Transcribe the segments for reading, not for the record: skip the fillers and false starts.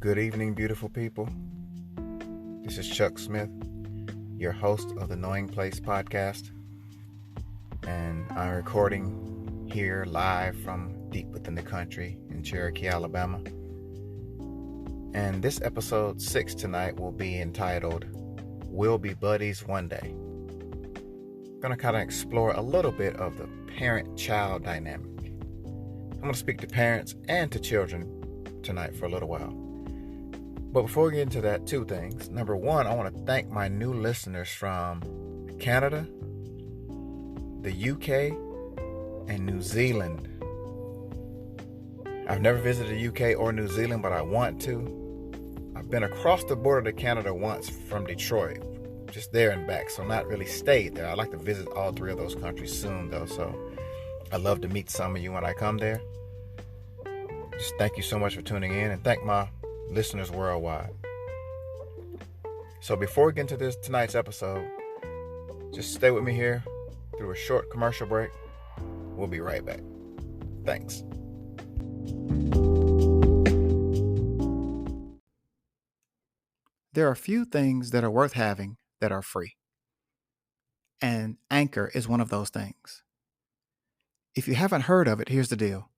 Good evening, beautiful people. This is Chuck Smith, your host of the Knowing Place podcast, and I'm recording here live from deep within the country in Cherokee, Alabama. And this episode 6 tonight will be entitled, We'll Be Buddies One Day. I'm going to kind of explore a little bit of the parent-child dynamic. I'm going to speak to parents and to children tonight for a little while. But before we get into that, two things. Number one, I want to thank my new listeners from Canada, the UK, and New Zealand. I've never visited the UK or New Zealand, but I want to. I've been across the border to Canada once from Detroit, just there and back, so not really stayed there. I'd like to visit all three of those countries soon, though, so I'd love to meet some of you when I come there. Just thank you so much for tuning in, and thank my listeners worldwide. So before we get into tonight's episode, just stay with me here through a short commercial break. We'll be right back. Thanks. There are few things that are worth having that are free. And Anchor is one of those things. If you haven't heard of it, here's the deal.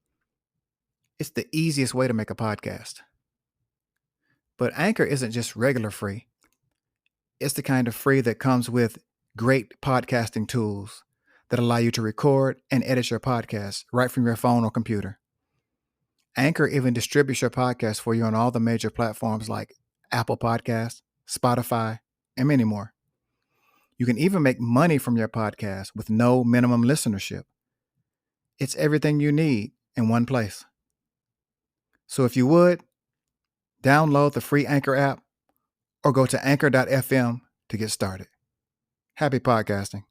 It's the easiest way to make a podcast. But Anchor isn't just regular free. It's the kind of free that comes with great podcasting tools that allow you to record and edit your podcast right from your phone or computer. Anchor even distributes your podcast for you on all the major platforms like Apple Podcasts, Spotify, and many more. You can even make money from your podcast with no minimum listenership. It's everything you need in one place. So if you would, download the free Anchor app or go to anchor.fm to get started. Happy podcasting.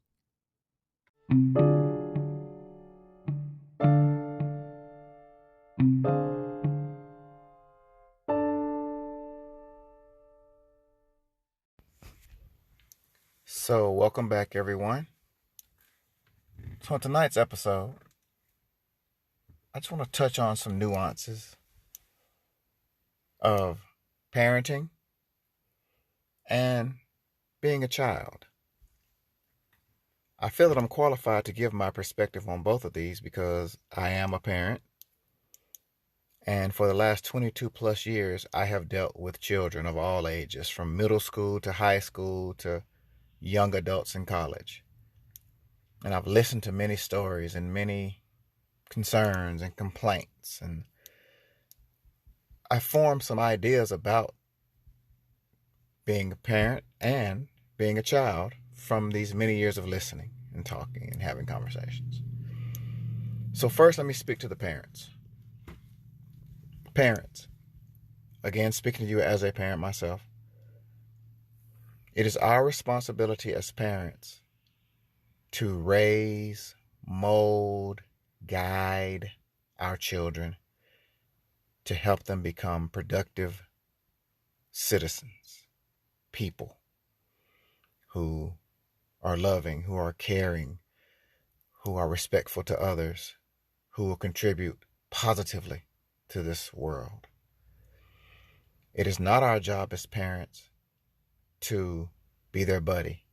So, welcome back, everyone. So, on tonight's episode, I just want to touch on some nuances of parenting and being a child. I feel that I'm qualified to give my perspective on both of these because I am a parent. And for the last 22 plus years, I have dealt with children of all ages, from middle school to high school to young adults in college. And I've listened to many stories and many concerns and complaints. And I formed some ideas about being a parent and being a child from these many years of listening and talking and having conversations. So first, let me speak to the parents. Parents, again, speaking to you as a parent myself, it is our responsibility as parents to raise, mold, guide our children to help them become productive citizens, people who are loving, who are caring, who are respectful to others, who will contribute positively to this world. It is not our job as parents to be their buddy,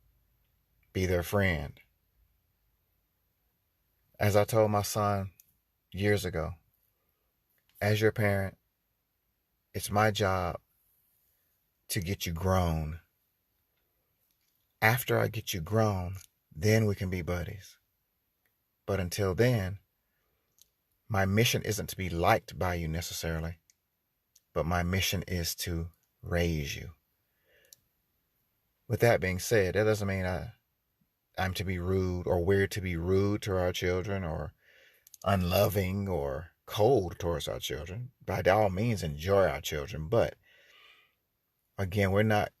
be their friend. As I told my son years ago, as your parent, it's my job to get you grown. After I get you grown, then we can be buddies. But until then, my mission isn't to be liked by you necessarily, but my mission is to raise you. With that being said, that doesn't mean I'm to be rude or we're to be rude to our children or unloving or cold towards our children. By all means, enjoy our children. But again, we're not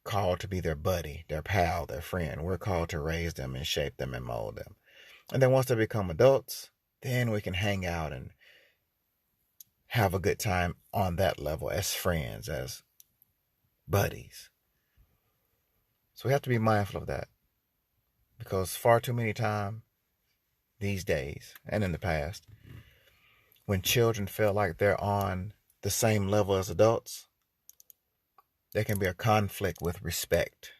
called to be their buddy, their pal, their friend. We're called to raise them and shape them and mold them. And then once they become adults, then we can hang out and have a good time on that level as friends, as buddies. So we have to be mindful of that, because far too many times these days and in the past, when children feel like they're on the same level as adults, there can be a conflict with respect,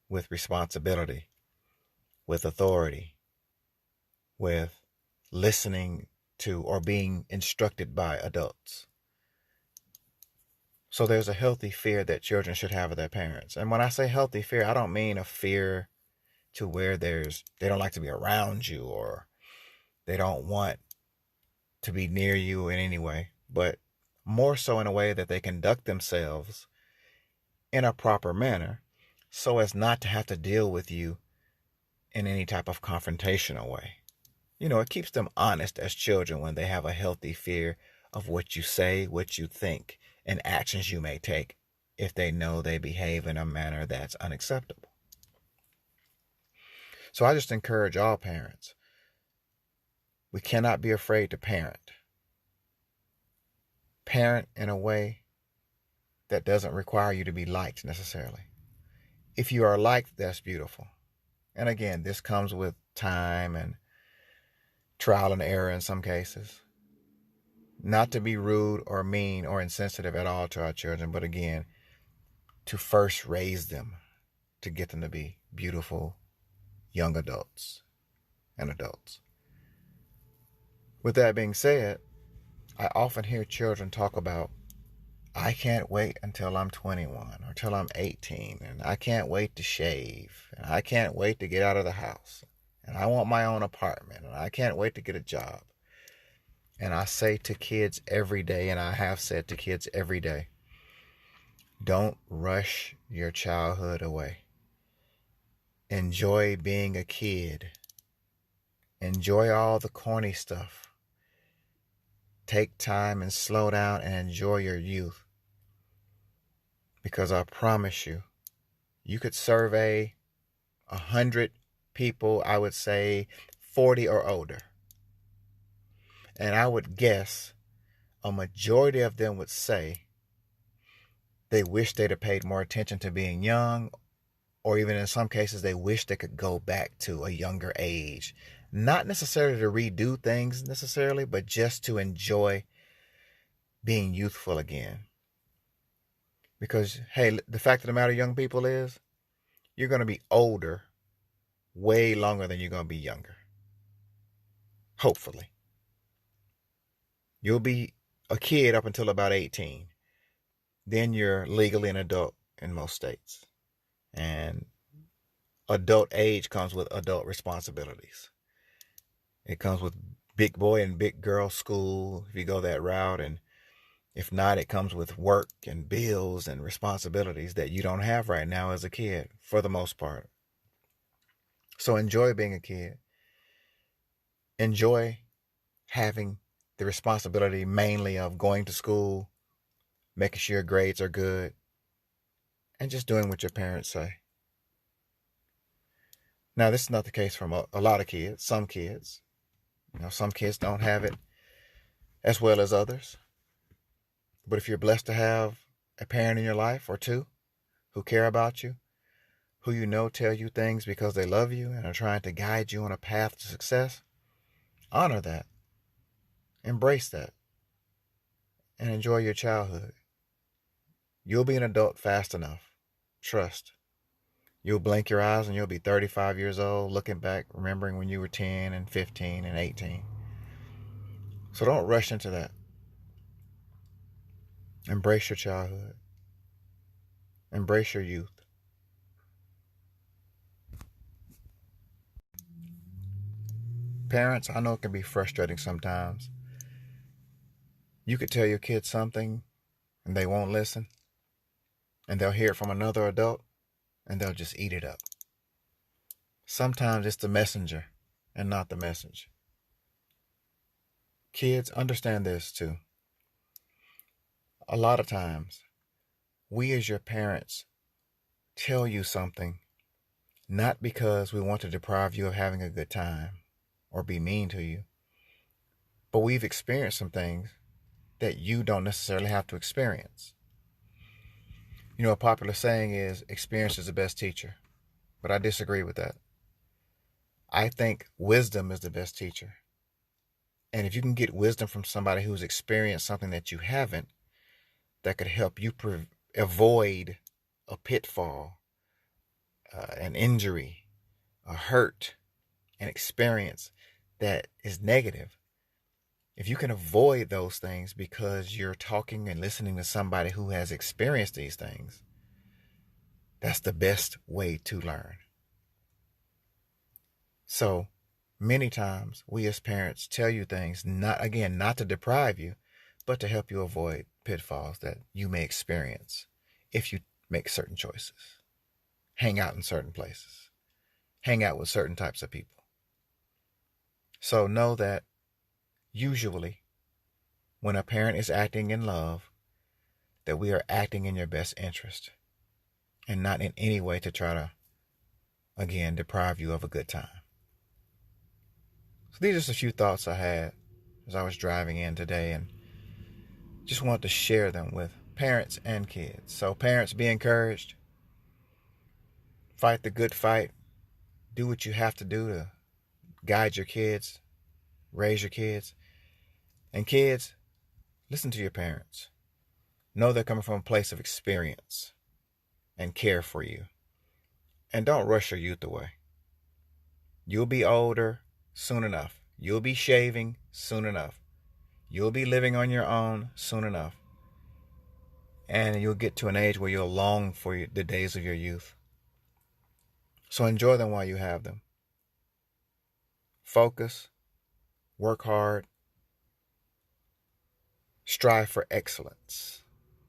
with responsibility, with authority, with listening to or being instructed by adults. So there's a healthy fear that children should have of their parents. And when I say healthy fear, I don't mean a fear to where they don't like to be around you or they don't want to be near you in any way, but more so in a way that they conduct themselves in a proper manner so as not to have to deal with you in any type of confrontational way. It keeps them honest as children when they have a healthy fear of what you say, what you think, and actions you may take if they know they behave in a manner that's unacceptable. So I just encourage all parents. We cannot be afraid to parent. Parent in a way that doesn't require you to be liked necessarily. If you are liked, that's beautiful. And again, this comes with time and trial and error in some cases. Not to be rude or mean or insensitive at all to our children, but again, to first raise them, to get them to be beautiful young adults and adults. With that being said, I often hear children talk about, I can't wait until I'm 21 or till I'm 18, and I can't wait to shave, and I can't wait to get out of the house, and I want my own apartment, and I can't wait to get a job. And I say to kids every day, and I have said to kids every day, don't rush your childhood away. Enjoy being a kid. Enjoy all the corny stuff. Take time and slow down and enjoy your youth. Because I promise you, you could survey 100 people, I would say 40 or older. And I would guess a majority of them would say they wish they'd have paid more attention to being young, or even in some cases, they wish they could go back to a younger age. Not necessarily to redo things necessarily, but just to enjoy being youthful again. Because, hey, the fact of the matter, young people, is you're going to be older way longer than you're going to be younger. Hopefully. You'll be a kid up until about 18. Then you're legally an adult in most states. And adult age comes with adult responsibilities. It comes with big boy and big girl school, if you go that route. And if not, it comes with work and bills and responsibilities that you don't have right now as a kid, for the most part. So enjoy being a kid. Enjoy having the responsibility mainly of going to school, making sure your grades are good, and just doing what your parents say. Now, this is not the case from a lot of kids. Some kids, some kids don't have it as well as others. But if you're blessed to have a parent in your life or two who care about you, who you know tell you things because they love you and are trying to guide you on a path to success, honor that. Embrace that. And enjoy your childhood. You'll be an adult fast enough. Trust. You'll blink your eyes and you'll be 35 years old, looking back, remembering when you were 10 and 15 and 18. So don't rush into that. Embrace your childhood. Embrace your youth. Parents, I know it can be frustrating sometimes. You could tell your kids something and they won't listen, and they'll hear it from another adult and they'll just eat it up. Sometimes it's the messenger and not the message. Kids, understand this too. A lot of times, we as your parents tell you something not because we want to deprive you of having a good time or be mean to you, but we've experienced some things that you don't necessarily have to experience. A popular saying is, experience is the best teacher, but I disagree with that. I think wisdom is the best teacher. And if you can get wisdom from somebody who's experienced something that you haven't, that could help you avoid a pitfall, an injury, a hurt, an experience that is negative, if you can avoid those things because you're talking and listening to somebody who has experienced these things, that's the best way to learn. So many times we as parents tell you things, not to deprive you, but to help you avoid pitfalls that you may experience if you make certain choices. Hang out in certain places. Hang out with certain types of people. So know that usually when a parent is acting in love, that we are acting in your best interest and not in any way to try to, again, deprive you of a good time. So these are just a few thoughts I had as I was driving in today, and just wanted to share them with parents and kids. So parents, be encouraged. Fight the good fight. Do what you have to do to guide your kids, raise your kids. And kids, listen to your parents. Know they're coming from a place of experience and care for you. And don't rush your youth away. You'll be older soon enough. You'll be shaving soon enough. You'll be living on your own soon enough. And you'll get to an age where you'll long for the days of your youth. So enjoy them while you have them. Focus. Work hard. Strive for excellence.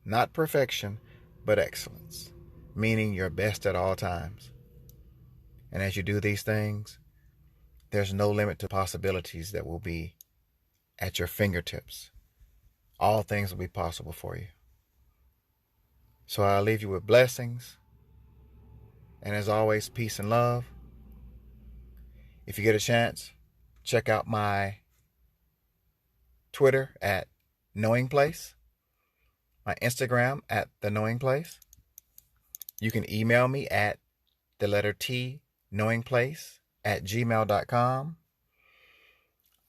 Not perfection, but excellence. Meaning your best at all times. And as you do these things, there's no limit to possibilities that will be at your fingertips. All things will be possible for you. So I'll leave you with blessings. And as always, peace and love. If you get a chance, check out my Twitter at Knowing Place, my Instagram at The Knowing Place. You can email me at the letter T, knowingplace@gmail.com.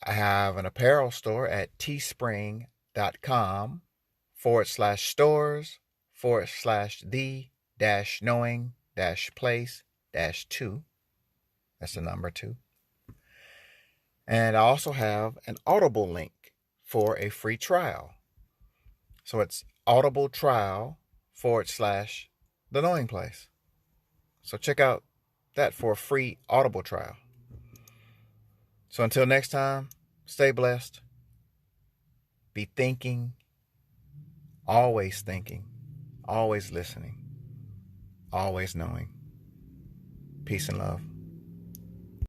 I have an apparel store at teespring.com/stores/the-knowing-place-2. That's the number 2. And I also have an Audible link for a free trial. So it's Audible trial/The Knowing Place. So check out that for a free Audible trial. So until next time, stay blessed. Be thinking, always listening, always knowing. Peace and love.